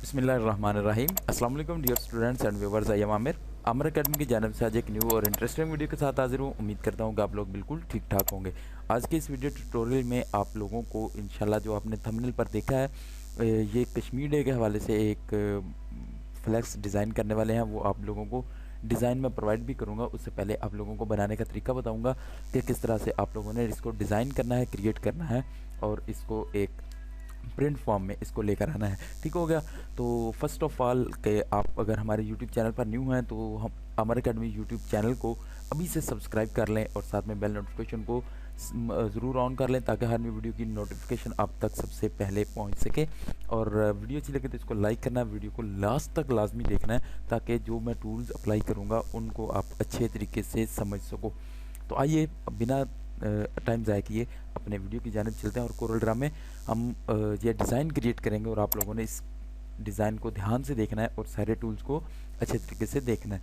बिस्मिल्लाहिर्रहमानिर्रहीम। अस्सलाम वालेकुम dear students and viewers. I am Aamir Aamir academy की जानब से आज एक न्यू और इंटरेस्टिंग वीडियो के साथ हाजिर हूँ। उम्मीद करता हूँ कि आप लोग बिल्कुल ठीक ठाक होंगे। आज के इस वीडियो ट्यूटोरियल में आप लोगों को इंशाल्लाह जो आपने थंबनेल पर देखा है, ये कश्मीर डे के हवाले से एक फ्लैक्स डिज़ाइन करने वाले हैं। वो आप लोगों को डिज़ाइन में प्रोवाइड भी करूँगा। उससे पहले आप लोगों को बनाने का तरीका बताऊँगा कि किस तरह से आप लोगों ने इसको डिज़ाइन करना है, क्रिएट करना है और इसको एक प्रिंट फॉर्म में इसको लेकर आना है। ठीक हो गया। तो फर्स्ट ऑफ ऑल के आप अगर हमारे यूट्यूब चैनल पर न्यू हैं तो हम आमिर अकेडमी यूट्यूब चैनल को अभी से सब्सक्राइब कर लें और साथ में बेल नोटिफिकेशन को ज़रूर ऑन कर लें ताकि हर नई वीडियो की नोटिफिकेशन आप तक सबसे पहले पहुंच सके। और वीडियो अच्छी लगे तो इसको लाइक करना है, वीडियो को लास्ट तक लाजमी देखना है ताकि जो मैं टूल्स अप्लाई करूँगा उनको आप अच्छे तरीके से समझ सको। तो आइए बिना टाइम ज़ाया किए अपने वीडियो की जानिब चलते हैं और कोरल ड्रा में हम ये डिज़ाइन क्रिएट करेंगे और आप लोगों ने इस डिज़ाइन को ध्यान से देखना है और सारे टूल्स को अच्छे तरीके से देखना है।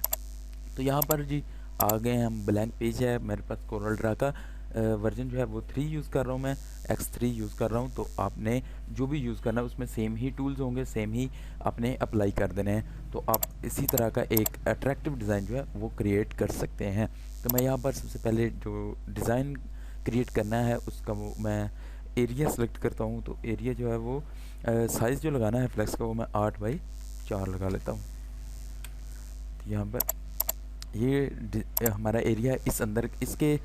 तो यहाँ पर जी आ गए हैं हम, ब्लैंक पेज है मेरे पास। कोरल ड्रा का वर्जन जो है वो 3 यूज़ कर रहा हूँ मैं, X3 यूज़ कर रहा हूँ। तो आपने जो भी यूज़ करना है उसमें सेम ही टूल्स होंगे, सेम ही आपने अप्लाई कर देने हैं। तो आप इसी तरह का एक अट्रैक्टिव डिज़ाइन जो है वो क्रिएट कर सकते हैं। तो मैं यहाँ पर सबसे पहले जो डिज़ाइन क्रिएट करना है उसका वो मैं एरिया सेलेक्ट करता हूँ। तो एरिया जो है वो साइज़ जो लगाना है फ्लेक्स का वो मैं 8x4 लगा लेता हूँ। तो यहाँ पर ये हमारा एरिया इस अंदर इसके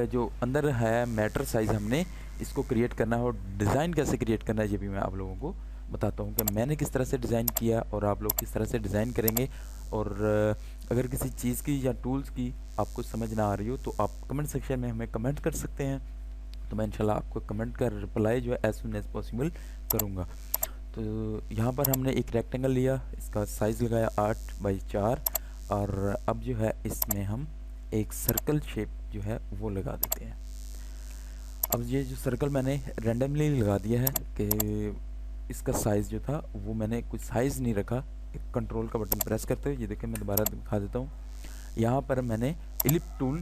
जो अंदर है मैटर साइज़ हमने इसको क्रिएट करना है। और डिज़ाइन कैसे क्रिएट करना है ये भी मैं आप लोगों को बताता हूँ कि मैंने किस तरह से डिज़ाइन किया और आप लोग किस तरह से डिज़ाइन करेंगे। और अगर किसी चीज़ की या टूल्स की आपको समझ ना आ रही हो तो आप कमेंट सेक्शन में हमें कमेंट कर सकते हैं। तो मैं इंशाल्लाह आपको कमेंट का रिप्लाई जो है एज सुन एज पॉसिबल करूँगा। तो यहाँ पर हमने एक रेक्टेंगल लिया, इसका साइज़ लगाया 8x4 और अब जो है इसमें हम एक सर्कल शेप जो है वो लगा देते हैं। अब ये जो सर्कल मैंने रैंडमली लगा दिया है कि इसका साइज़ जो था वो मैंने कुछ साइज़ नहीं रखा। कंट्रोल का बटन प्रेस करते हुए ये देखें, मैं दोबारा दिखा देता हूँ। यहाँ पर मैंने इलिप्स टूल,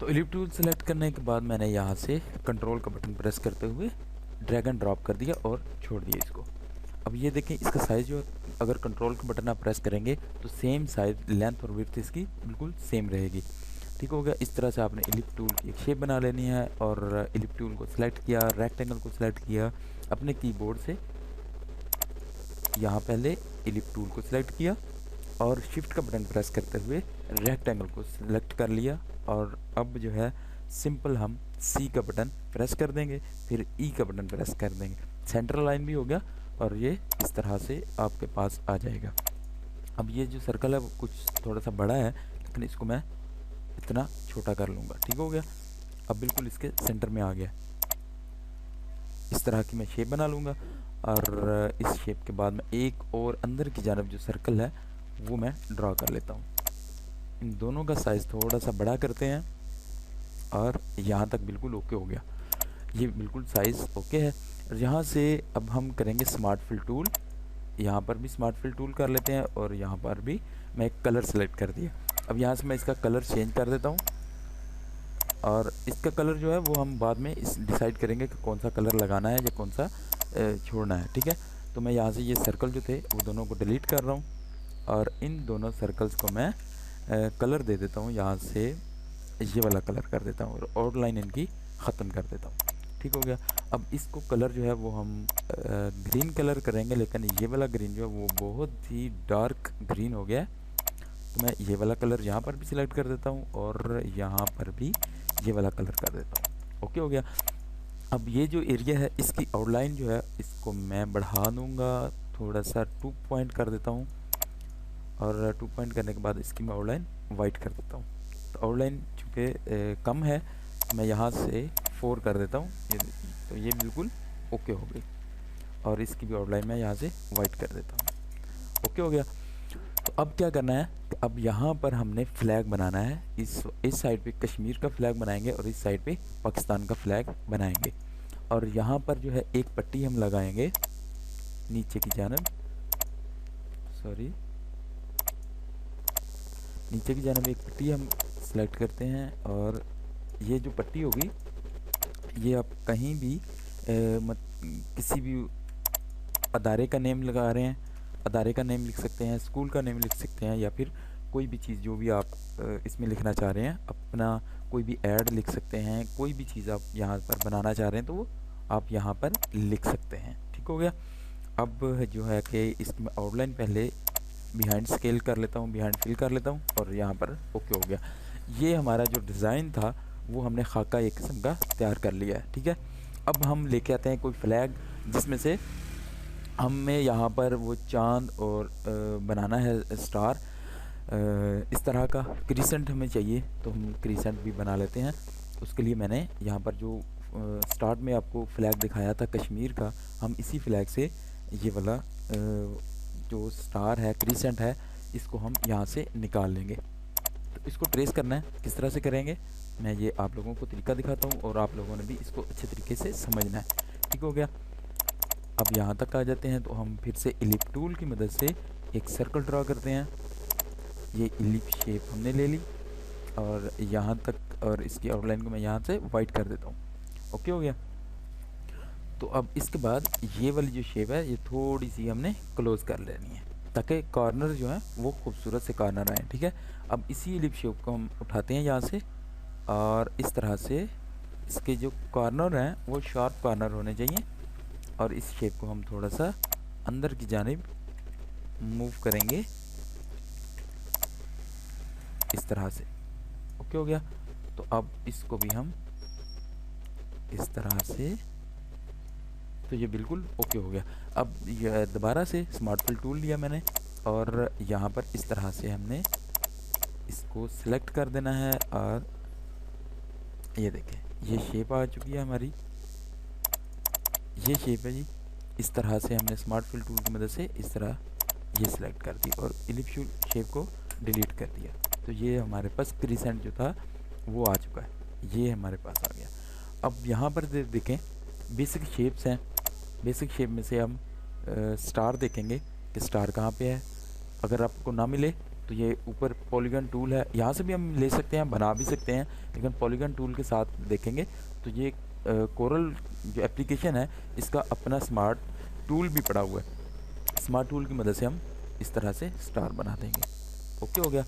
तो इलिप्स टूल सेलेक्ट करने के बाद मैंने यहाँ से कंट्रोल का बटन प्रेस करते हुए ड्रैग एंड ड्रॉप कर दिया और छोड़ दिया इसको। अब ये देखें इसका साइज़ जो अगर कंट्रोल का बटन आप प्रेस करेंगे तो सेम साइज लेंथ और विड्थ इसकी बिल्कुल सेम रहेगी। ठीक हो गया। इस तरह से आपने इलिप्स टूल की एक शेप बना लेनी है और इलिप्स टूल को सिलेक्ट किया, रेक्टेंगल को सिलेक्ट किया अपने कीबोर्ड से। यहाँ पहले इलिप्स टूल को सिलेक्ट किया और शिफ्ट का बटन प्रेस करते हुए रेक्टेंगल को सिलेक्ट कर लिया। और अब जो है सिंपल हम सी का बटन प्रेस कर देंगे, फिर ई का बटन प्रेस कर देंगे। सेंट्रल लाइन भी हो गया और ये इस तरह से आपके पास आ जाएगा। अब ये जो सर्कल है वो कुछ थोड़ा सा बड़ा है लेकिन इसको मैं इतना छोटा कर लूँगा। ठीक हो गया। अब बिल्कुल इसके सेंटर में आ गया। इस तरह की मैं शेप बना लूँगा और इस शेप के बाद मैं एक और अंदर की जानब जो सर्कल है वो मैं ड्रा कर लेता हूँ। इन दोनों का साइज़ थोड़ा सा बड़ा करते हैं और यहाँ तक बिल्कुल ओके हो गया। ये बिल्कुल साइज़ ओके है। और यहाँ से अब हम करेंगे स्मार्ट फिल टूल। यहाँ पर भी स्मार्ट फिल टूल कर लेते हैं और यहाँ पर भी मैं एक कलर सेलेक्ट कर दिया। अब यहाँ से मैं इसका कलर चेंज कर देता हूँ और इसका कलर जो है वो हम बाद में इस डिसाइड करेंगे कि कौन सा कलर लगाना है या कौन सा छोड़ना है। ठीक है। तो मैं यहाँ से ये सर्कल जो थे वो दोनों को डिलीट कर रहा हूँ और इन दोनों सर्कल्स को मैं कलर दे देता हूँ। यहाँ से ये वाला कलर कर देता हूँ और आउटलाइन इनकी ख़त्म कर देता हूँ। ठीक हो गया। अब इसको कलर जो है वो हम ग्रीन कलर करेंगे, लेकिन ये वाला ग्रीन जो है वो बहुत ही डार्क ग्रीन हो गया है। तो मैं ये वाला कलर यहाँ पर भी सिलेक्ट कर देता हूँ और यहाँ पर भी ये वाला कलर कर देता हूँ। ओके हो गया। अब ये जो एरिया है इसकी आउटलाइन जो है इसको मैं बढ़ा दूँगा, थोड़ा सा 2 पॉइंट कर देता हूँ और 2 पॉइंट करने के बाद इसकी मैं आउटलाइन वाइट कर देता हूँ। तो आउटलाइन चूँकि कम है मैं यहाँ से 4 कर देता हूँ। तो ये बिल्कुल ओके हो गई और इसकी भी आउटलाइन मैं यहाँ से वाइट कर देता हूँ। ओके हो गया। तो अब क्या करना है, अब यहाँ पर हमने फ्लैग बनाना है। इस साइड पे कश्मीर का फ्लैग बनाएंगे और इस साइड पे पाकिस्तान का फ्लैग बनाएंगे। और यहाँ पर जो है एक पट्टी हम लगाएंगे नीचे की जानब, नीचे की जानब एक पट्टी हम सेलेक्ट करते हैं और ये जो पट्टी होगी ये आप कहीं भी किसी भी अदारे का नेम लगा रहे हैं, अदारे का नेम लिख सकते हैं, स्कूल का नेम लिख सकते हैं, या फिर कोई भी चीज़ जो भी आप इसमें लिखना चाह रहे हैं, अपना कोई भी ऐड लिख सकते हैं, कोई भी चीज़ आप यहाँ पर बनाना चाह रहे हैं तो वो आप यहाँ पर लिख सकते हैं। ठीक हो गया। अब जो है कि इसकी मैं आउटलाइन पहले बिहाइंड स्केल कर लेता हूँ, बिहाइंड फिल कर लेता हूँ, और यहाँ पर ओके हो गया। ये हमारा जो डिज़ाइन था वो हमने खाका एक किस्म का तैयार कर लिया है। ठीक है, अब हम लेके आते हैं कोई फ्लैग जिसमें से हमें यहाँ पर वो चांद और बनाना है स्टार, इस तरह का क्रीसेंट हमें चाहिए, तो हम क्रीसेंट भी बना लेते हैं। उसके लिए मैंने यहाँ पर जो स्टार्ट में आपको फ्लैग दिखाया था कश्मीर का, हम इसी फ्लैग से ये वाला जो स्टार है, क्रीसेंट है, इसको हम यहाँ से निकाल लेंगे। तो इसको ट्रेस करना है, किस तरह से करेंगे मैं ये आप लोगों को तरीका दिखाता हूँ, और आप लोगों ने भी इसको अच्छे तरीके से समझना है। ठीक हो गया। अब यहाँ तक आ जाते हैं तो हम फिर से इलिप टूल की मदद से एक सर्कल ड्रा करते हैं। ये इलिप शेप हमने ले ली और यहाँ तक, और इसकी आउटलाइन को मैं यहाँ से वाइट कर देता हूँ। ओके हो गया। तो अब इसके बाद ये वाली जो शेप है ये थोड़ी सी हमने क्लोज कर लेनी है ताकि कॉर्नर जो है वो खूबसूरत से कॉर्नर आए। ठीक है, अब इसी लिप शेप को हम उठाते हैं यहाँ से, और इस तरह से इसके जो कॉर्नर हैं वो शार्प कॉर्नर होने चाहिए, और इस शेप को हम थोड़ा सा अंदर की जानिब मूव करेंगे इस तरह से। ओके हो गया। तो अब इसको भी हम इस तरह से, तो ये बिल्कुल ओके हो गया। अब ये दोबारा से स्मार्ट फिल टूल लिया मैंने, और यहाँ पर इस तरह से हमने इसको सिलेक्ट कर देना है, और ये देखें ये शेप आ चुकी है हमारी, ये शेप है जी। इस तरह से हमने स्मार्ट फिल टूल की मदद से इस तरह ये सिलेक्ट कर दी और इलिप्स शेप को डिलीट कर दिया। तो ये हमारे पास क्रीसेंट जो था वो आ चुका है, ये हमारे पास आ गया। अब यहाँ पर देखें बेसिक शेप्स हैं, बेसिक शेप में से हम स्टार देखेंगे कि स्टार कहाँ पे है। अगर आपको ना मिले तो ये ऊपर पॉलीगन टूल है, यहाँ से भी हम ले सकते हैं, बना भी सकते हैं, लेकिन पॉलीगन टूल के साथ देखेंगे तो ये कोरल जो एप्लीकेशन है इसका अपना स्मार्ट टूल भी पड़ा हुआ है। स्मार्ट टूल की मदद से हम इस तरह से स्टार बना देंगे। ओके हो गया।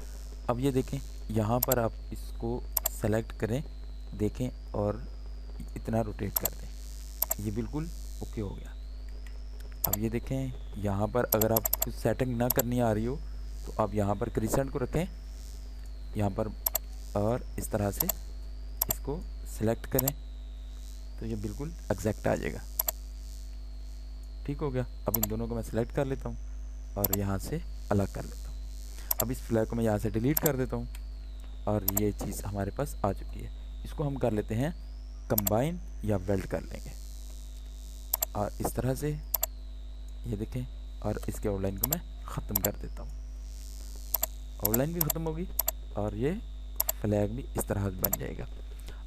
अब ये देखें यहाँ पर आप इसको सेलेक्ट करें, देखें और इतना रोटेट कर दें, ये बिल्कुल ओके हो गया। अब ये देखें यहाँ पर अगर आप कुछ सेटिंग ना करनी आ रही हो तो आप यहाँ पर क्रीसेंट को रखें यहाँ पर, और इस तरह से इसको सिलेक्ट करें तो ये बिल्कुल एग्जैक्ट आ जाएगा। ठीक हो गया। अब इन दोनों को मैं सिलेक्ट कर लेता हूँ और यहाँ से अलग कर लेता हूँ। अब इस फ्लैग को मैं यहाँ से डिलीट कर देता हूँ और ये चीज़ हमारे पास आ चुकी है। इसको हम कर लेते हैं कंबाइन या वेल्ड कर लेंगे, और इस तरह से ये देखें, और इसके आउटलाइन को मैं ख़त्म कर देता हूँ। आउटलाइन भी ख़त्म होगी और ये फ्लैग भी इस तरह से बन जाएगा।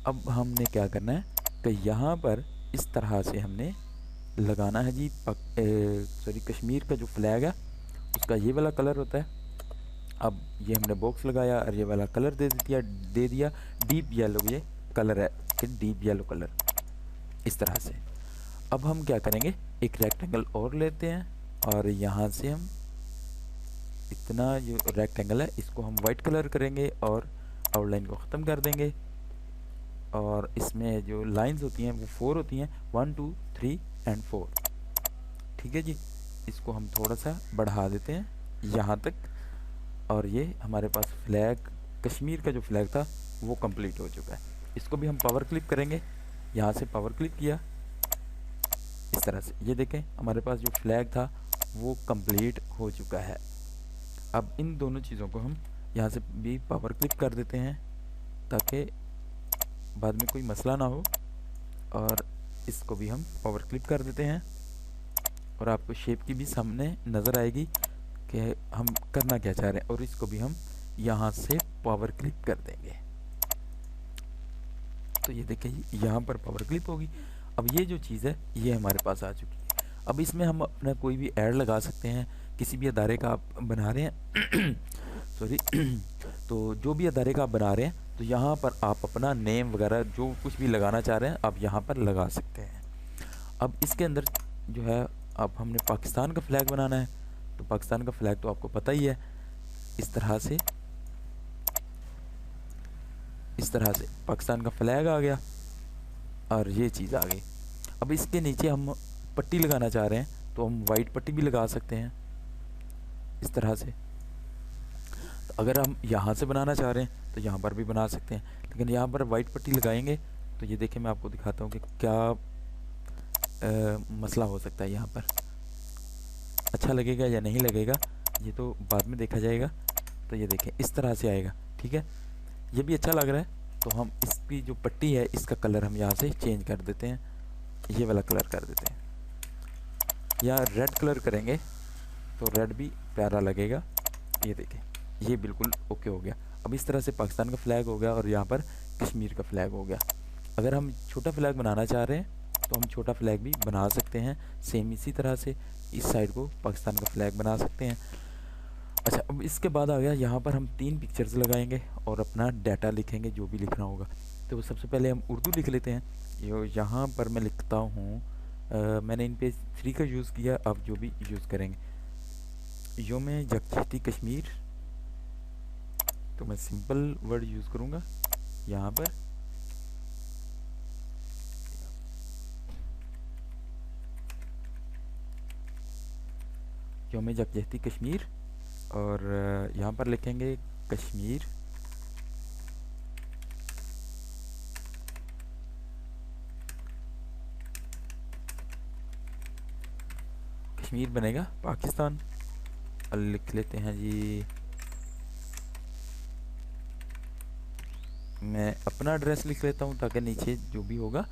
अब हमने क्या करना है कि यहाँ पर इस तरह से हमने लगाना है जी सॉरी कश्मीर का जो फ्लैग है उसका ये वाला कलर होता है। अब ये हमने बॉक्स लगाया और ये वाला कलर दे दिया डीप येलो, ये कलर है कि डीप येलो कलर इस तरह से। अब हम क्या करेंगे, एक रेक्टेंगल और लेते हैं और यहाँ से हम इतना जो रेक्टेंगल है इसको हम वाइट कलर करेंगे और आउटलाइन को ख़त्म कर देंगे। और इसमें जो लाइंस होती हैं वो 4 होती हैं, 1 2 3 एंड 4। ठीक है जी, इसको हम थोड़ा सा बढ़ा देते हैं यहाँ तक, और ये हमारे पास फ्लैग कश्मीर का जो फ्लैग था वो कंप्लीट हो चुका है। इसको भी हम पावर क्लिक करेंगे, यहाँ से पावर क्लिक किया इस तरह से, ये देखें हमारे पास जो फ्लैग था वो कंप्लीट हो चुका है। अब इन दोनों चीज़ों को हम यहाँ से भी पावर क्लिक कर देते हैं ताकि बाद में कोई मसला ना हो, और इसको भी हम पावर क्लिक कर देते हैं और आपको शेप की भी सामने नज़र आएगी कि हम करना क्या चाह रहे हैं। और इसको भी हम यहाँ से पावर क्लिक कर देंगे तो ये देखिए यहाँ पर पावर क्लिक होगी। अब ये जो चीज़ है ये हमारे पास आ चुकी है। अब इसमें हम अपना कोई भी ऐड लगा सकते हैं, किसी भी अदारे का आप बना रहे हैं सॉरी तो जो भी अदारे का आप बना रहे हैं तो यहाँ पर आप अपना नेम वगैरह जो कुछ भी लगाना चाह रहे हैं आप यहाँ पर लगा सकते हैं। अब इसके अंदर जो है अब हमने पाकिस्तान का फ्लैग बनाना है, तो पाकिस्तान का फ्लैग तो आपको पता ही है, इस तरह से पाकिस्तान का फ्लैग आ गया और ये चीज़ आ गई। अब इसके नीचे हम पट्टी लगाना चाह रहे हैं, तो हम वाइट पट्टी भी लगा सकते हैं इस तरह से। तो अगर हम यहाँ से बनाना चाह रहे हैं तो यहाँ पर भी बना सकते हैं, लेकिन यहाँ पर वाइट पट्टी लगाएंगे तो ये देखिए मैं आपको दिखाता हूँ कि क्या मसला हो सकता है। यहाँ पर अच्छा लगेगा या नहीं लगेगा ये तो बाद में देखा जाएगा। तो ये देखें इस तरह से आएगा, ठीक है, ये भी अच्छा लग रहा है। तो हम इसकी जो पट्टी है इसका कलर हम यहाँ से चेंज कर देते हैं, ये वाला कलर कर देते हैं, या रेड कलर करेंगे तो रेड भी प्यारा लगेगा। ये देखें ये बिल्कुल ओके हो गया। अब इस तरह से पाकिस्तान का फ्लैग हो गया और यहाँ पर कश्मीर का फ्लैग हो गया। अगर हम छोटा फ्लैग बनाना चाह रहे हैं तो हम छोटा फ्लैग भी बना सकते हैं, सेम इसी तरह से इस साइड को पाकिस्तान का फ्लैग बना सकते हैं। अच्छा, अब इसके बाद आ गया यहाँ पर हम 3 पिक्चर्स लगाएंगे और अपना डाटा लिखेंगे जो भी लिखना होगा। तो सबसे पहले हम उर्दू लिख लेते हैं। यहाँ पर मैं लिखता हूँ, मैंने इन पे 3 का यूज़ किया, अब जो भी यूज़ करेंगे योम यकजहती कश्मीर, तो मैं सिंपल वर्ड यूज़ करूँगा यहाँ पर। योम यकजहती कश्मीर और यहाँ पर लिखेंगे कश्मीर। कश्मीर बनेगा पाकिस्तान। लिख लेते हैं जी, मैं अपना एड्रेस लिख लेता हूँ ताकि नीचे जो भी होगा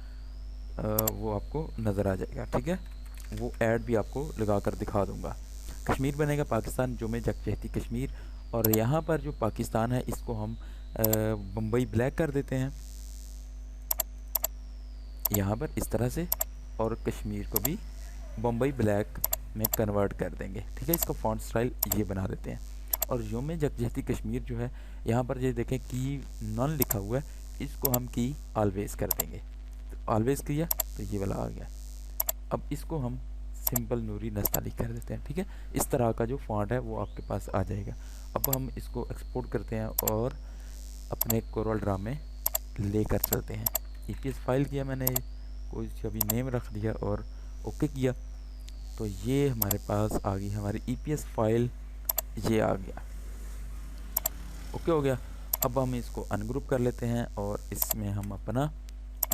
वो आपको नज़र आ जाएगा, ठीक है। वो ऐड भी आपको लगा कर दिखा दूँगा। कश्मीर बनेगा पाकिस्तान, जो में यकजहती कश्मीर। और यहाँ पर जो पाकिस्तान है इसको हम बम्बई ब्लैक कर देते हैं यहाँ पर इस तरह से, और कश्मीर को भी बम्बई ब्लैक में कन्वर्ट कर देंगे, ठीक है। इसका फॉन्ट स्टाइल ये बना देते हैं। और योम यकजहती कश्मीर जो है यहाँ पर ये देखें की नॉन लिखा हुआ है, इसको हम की ऑलवेज कर देंगे। तो ऑलवेज किया तो ये वाला आ गया। अब इसको हम सिंपल नूरी नस्ताली कर देते हैं, ठीक है। इस तरह का जो फॉन्ट है वो आपके पास आ जाएगा। अब हम इसको एक्सपोर्ट करते हैं और अपने कोरल ड्रा में लेकर चलते हैं। EPS फाइल किया मैंने, कोई सा भी नेम रख दिया और ओके किया, तो ये हमारे पास आ गई हमारी EPS फाइल, ये आ गया, ओके हो गया। अब हम इसको अनग्रुप कर लेते हैं और इसमें हम अपना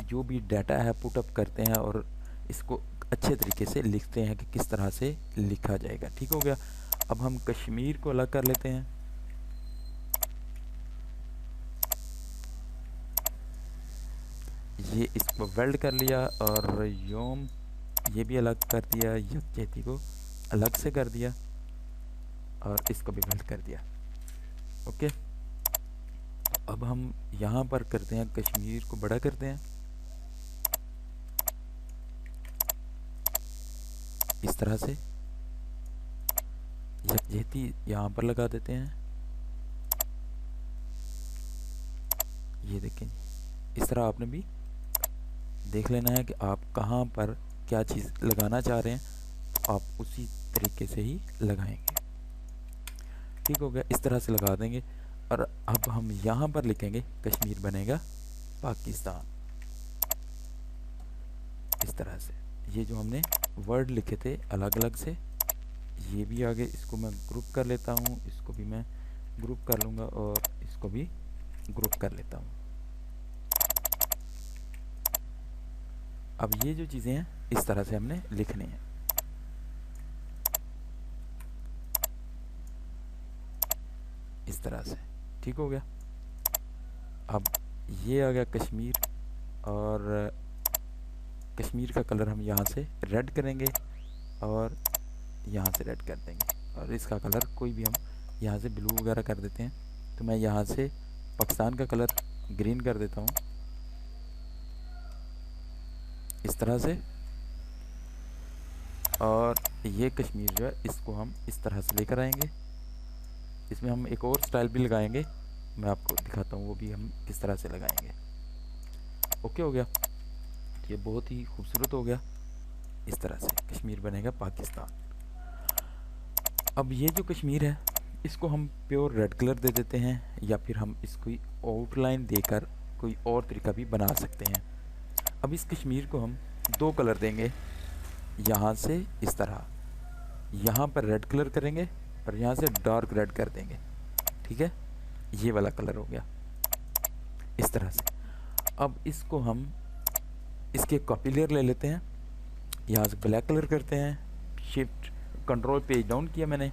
जो भी डाटा है पुटअप करते हैं और इसको अच्छे तरीके से लिखते हैं कि किस तरह से लिखा जाएगा, ठीक हो गया। अब हम कश्मीर को अलग कर लेते हैं, ये इसको वेल्ड कर लिया और योम ये भी अलग कर दिया, यकजहती को अलग से कर दिया और इसको भी वेल्ड कर दिया, ओके। अब हम यहाँ पर करते हैं कश्मीर को बड़ा करते हैं इस तरह से, यकजहती यहाँ पर लगा देते हैं। ये देखें इस तरह आपने भी देख लेना है कि आप कहाँ पर क्या चीज़ लगाना चाह रहे हैं, तो आप उसी तरीके से ही लगाएंगे, ठीक हो गया। इस तरह से लगा देंगे। और अब हम यहाँ पर लिखेंगे कश्मीर बनेगा पाकिस्तान, इस तरह से। ये जो हमने वर्ड लिखे थे अलग अलग से, ये भी आगे इसको मैं ग्रुप कर लेता हूँ, इसको भी मैं ग्रुप कर लूँगा और इसको भी ग्रुप कर लेता हूँ। अब ये जो चीज़ें हैं इस तरह से हमने लिखनी है, इस तरह से, ठीक हो गया। अब ये आ गया कश्मीर और कश्मीर का कलर हम यहाँ से रेड करेंगे और यहाँ से रेड कर देंगे और इसका कलर कोई भी हम यहाँ से ब्लू वगैरह कर देते हैं। तो मैं यहाँ से पाकिस्तान का कलर ग्रीन कर देता हूँ इस तरह से, और ये कश्मीर जो है इसको हम इस तरह से लेकर आएंगे। इसमें हम एक और स्टाइल भी लगाएंगे, मैं आपको दिखाता हूँ वो भी हम किस तरह से लगाएंगे, ओके हो गया। ये बहुत ही खूबसूरत हो गया। इस तरह से कश्मीर बनेगा पाकिस्तान। अब ये जो कश्मीर है इसको हम प्योर रेड कलर दे देते हैं, या फिर हम इसको आउटलाइन देकर कोई और तरीका भी बना सकते हैं। अब इस कश्मीर को हम दो कलर देंगे, यहाँ से इस तरह, यहाँ पर रेड कलर करेंगे और यहाँ से डार्क रेड कर देंगे। ठीक है, ये वाला कलर हो गया इस तरह से। अब इसको हम इसके कॉपी लेयर ले लेते हैं, यहाँ से ब्लैक कलर करते हैं, शिफ्ट कंट्रोल पेज डाउन किया मैंने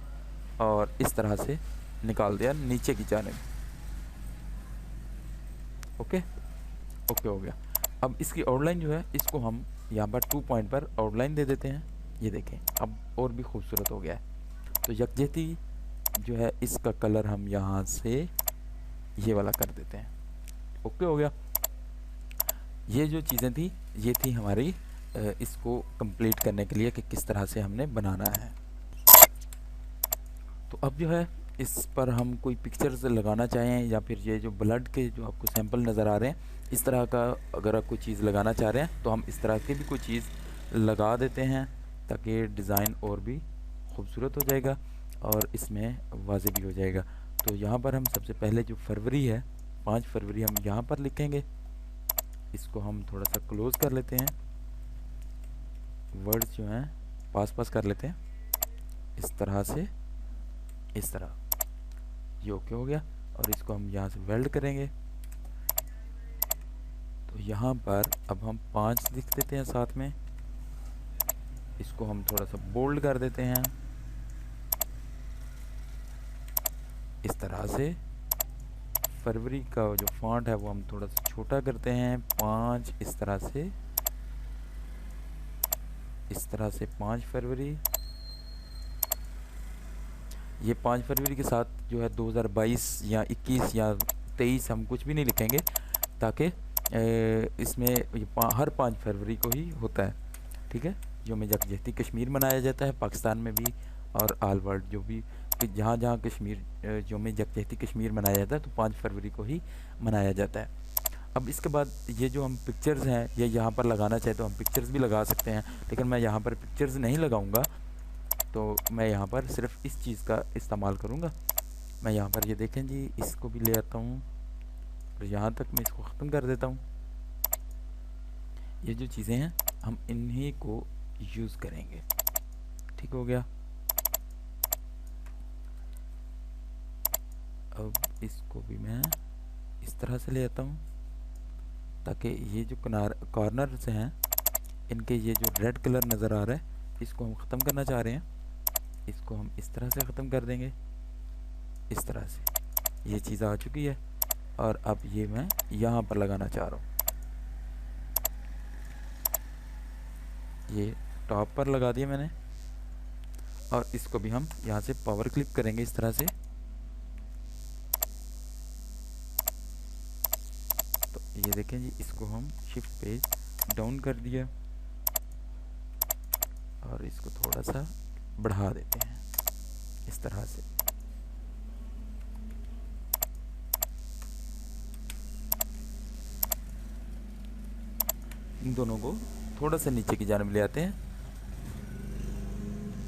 और इस तरह से निकाल दिया नीचे की जानिब। ओके ओके हो गया। अब इसकी आउटलाइन जो है इसको हम यहाँ पर 2 पॉइंट पर आउटलाइन दे देते हैं। ये देखें अब और भी खूबसूरत हो गया है। तो यकजहती जो है इसका कलर हम यहाँ से ये वाला कर देते हैं। ओके हो गया। ये जो चीज़ें थी ये थी हमारी इसको कंप्लीट करने के लिए कि किस तरह से हमने बनाना है। तो अब जो है इस पर हम कोई पिक्चर्स लगाना चाहें या फिर ये जो ब्लड के जो आपको सैंपल नज़र आ रहे हैं इस तरह का अगर आप कोई चीज़ लगाना चाह रहे हैं तो हम इस तरह की भी कोई चीज़ लगा देते हैं ताकि डिज़ाइन और भी खूबसूरत हो जाएगा और इसमें वाज़ेह भी हो जाएगा। तो यहाँ पर हम सबसे पहले जो फरवरी है 5 फरवरी हम यहाँ पर लिखेंगे। इसको हम थोड़ा सा क्लोज कर लेते हैं, वर्ड्स जो हैं पास पास कर लेते हैं इस तरह से, इस तरह ये ओके हो गया। और इसको हम यहाँ से वेल्ड करेंगे। तो यहाँ पर अब हम 5 लिख देते हैं साथ में, इसको हम थोड़ा सा बोल्ड कर देते हैं इस तरह से। फरवरी का जो फॉन्ट है वो हम थोड़ा सा छोटा करते हैं 5 इस तरह से, इस तरह से 5 फरवरी। ये 5 फरवरी के साथ जो है 2022 या 21 या 23 हम कुछ भी नहीं लिखेंगे ताकि इसमें ये हर 5 फरवरी को ही होता है। ठीक है, यौम यकजहती कश्मीर मनाया जाता है पाकिस्तान में भी और ऑल वर्ल्ड जो भी जहाँ जहाँ कश्मीर यौम यकजहती कश्मीर मनाया जाता है तो 5 फरवरी को ही मनाया जाता है। अब इसके बाद ये जो हम पिक्चर्स हैं ये यहाँ पर लगाना चाहे तो हम पिक्चर्स भी लगा सकते हैं, लेकिन मैं यहाँ पर पिक्चर्स नहीं लगाऊंगा। तो मैं यहाँ पर सिर्फ इस चीज़ का इस्तेमाल करूँगा। मैं यहाँ पर ये देखें जी, इसको भी ले आता हूँ और यहाँ तक मैं इसको ख़त्म कर देता हूँ। ये जो चीज़ें हैं हम इन्हीं को यूज़ करेंगे। ठीक हो गया। अब इसको भी मैं इस तरह से ले आता हूँ ताकि ये जो कॉर्नर्स हैं इनके ये जो रेड कलर नज़र आ रहा है इसको हम ख़त्म करना चाह रहे हैं। इसको हम इस तरह से ख़त्म कर देंगे इस तरह से। ये चीज़ आ चुकी है और अब ये मैं यहाँ पर लगाना चाह रहा हूँ। ये टॉप पर लगा दिया मैंने और इसको भी हम यहाँ से पावर क्लिक करेंगे इस तरह से। तो ये देखें जी, इसको हम शिफ्ट पेज डाउन कर दिया और इसको थोड़ा सा बढ़ा देते हैं इस तरह से। इन दोनों को थोड़ा सा नीचे की जानिब ले आते हैं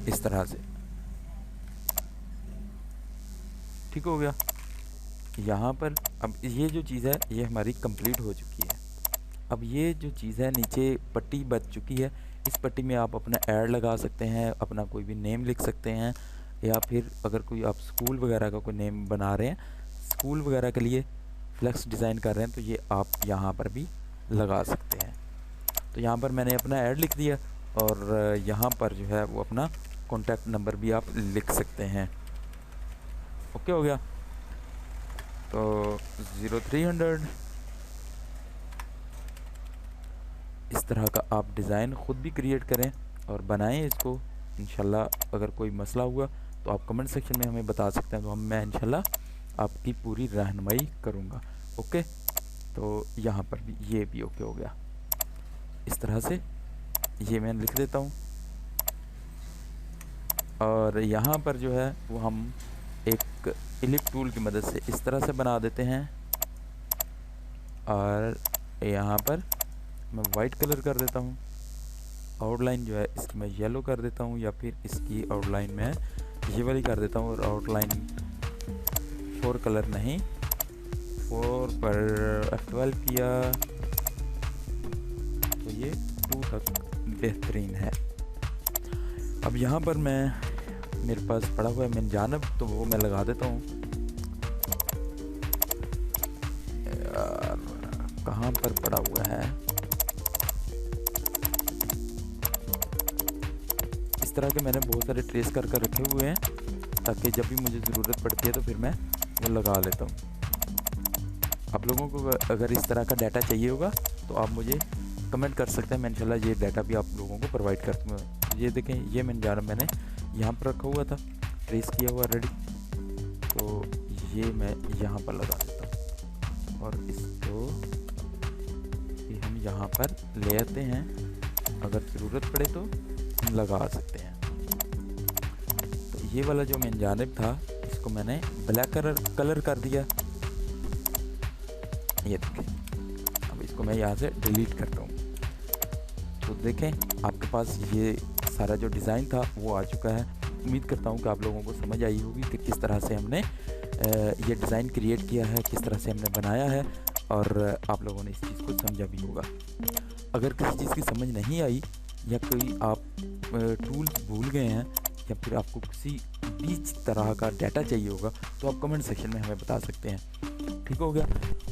इस तरह से। ठीक हो गया। यहाँ पर अब ये जो चीज़ है ये हमारी कंप्लीट हो चुकी है। अब ये जो चीज़ है नीचे पट्टी बच चुकी है, इस पट्टी में आप अपना ऐड लगा सकते हैं, अपना कोई भी नेम लिख सकते हैं, या फिर अगर कोई आप स्कूल वगैरह का कोई नेम बना रहे हैं, स्कूल वगैरह के लिए फ्लेक्स डिज़ाइन कर रहे हैं, तो ये आप यहाँ पर भी लगा सकते हैं। तो यहाँ पर मैंने अपना ऐड लिख दिया और यहाँ पर जो है वो अपना कॉन्टैक्ट नंबर भी आप लिख सकते हैं। ओके हो गया। तो 0300 इस तरह का आप डिज़ाइन ख़ुद भी क्रिएट करें और बनाएं इसको। इंशाल्लाह अगर कोई मसला हुआ तो आप कमेंट सेक्शन में हमें बता सकते हैं, तो मैं इंशाल्लाह आपकी पूरी रहनुमाई करूँगा। ओके, तो यहाँ पर भी ये भी ओके हो गया। इस तरह से ये मैं लिख देता हूँ और यहाँ पर जो है वो हम एक इलिप टूल की मदद से इस तरह से बना देते हैं और यहाँ पर मैं वाइट कलर कर देता हूँ आउटलाइन जो है इसकी मैं येलो कर देता हूँ, या फिर इसकी आउटलाइन मैं ये वाली कर देता हूँ। और आउटलाइन 4 कलर नहीं, 4 पर F12 किया तो ये 2 तक बेहतरीन है। अब यहाँ पर मेरे पास पड़ा हुआ है मेन जानब, तो वो मैं लगा देता हूँ। कहाँ पर पड़ा हुआ है? इस तरह के मैंने बहुत सारे ट्रेस कर रखे हुए हैं, ताकि जब भी मुझे ज़रूरत पड़ती है तो फिर मैं वो लगा लेता हूँ। आप लोगों को अगर इस तरह का डाटा चाहिए होगा तो आप मुझे कमेंट कर सकते हैं, मैं इंशाल्लाह ये डाटा भी आप लोगों को प्रोवाइड कर दूँगा। ये देखें, ये मैंने यहाँ पर रखा हुआ था, ट्रेस किया हुआ रेडी, तो ये मैं यहाँ पर लगा देता हूँ और इसको भी हम यहाँ पर ले आते हैं। अगर ज़रूरत पड़े तो हम लगा सकते हैं। तो ये वाला जो मेन जानिब था इसको मैंने ब्लैक कलर कर दिया, ये देखें। अब इसको मैं यहाँ से डिलीट करता हूँ। तो देखें, आपके पास ये सारा जो डिज़ाइन था वो आ चुका है। उम्मीद करता हूँ कि आप लोगों को समझ आई होगी कि किस तरह से हमने ये डिज़ाइन क्रिएट किया है, किस तरह से हमने बनाया है, और आप लोगों ने इस चीज़ को समझा भी होगा। अगर किसी चीज़ की समझ नहीं आई या कोई आप टूल्स भूल गए हैं या फिर आपको किसी भी तरह का डाटा चाहिए होगा तो आप कमेंट सेक्शन में हमें बता सकते हैं। ठीक हो गया।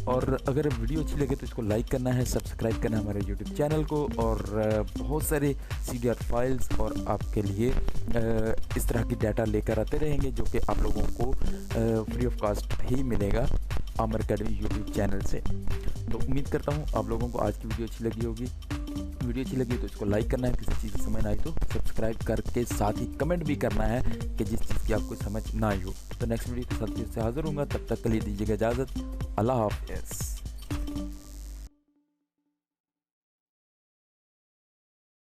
और अगर वीडियो अच्छी लगे तो इसको लाइक करना है, सब्सक्राइब करना है हमारे यूट्यूब चैनल को, और बहुत सारे CDR फाइल्स और आपके लिए इस तरह की डाटा लेकर आते रहेंगे, जो कि आप लोगों को फ्री ऑफ कॉस्ट ही मिलेगा आमिर अकेडमी यूट्यूब चैनल से। तो उम्मीद करता हूँ आप लोगों को आज की वीडियो अच्छी लगी होगी। वीडियो अच्छी लगी तो इसको लाइक करना है, किसी चीज़ की समझ ना आई तो सब्सक्राइब करके साथ ही कमेंट भी करना है कि जिस चीज़ की आपको समझ ना आई हो। तो नेक्स्ट वीडियो के साथ फिर से हाजिर होऊंगा, तब तक के लिए दीजिएगा इजाज़त। अल्लाह हाफ़िज़।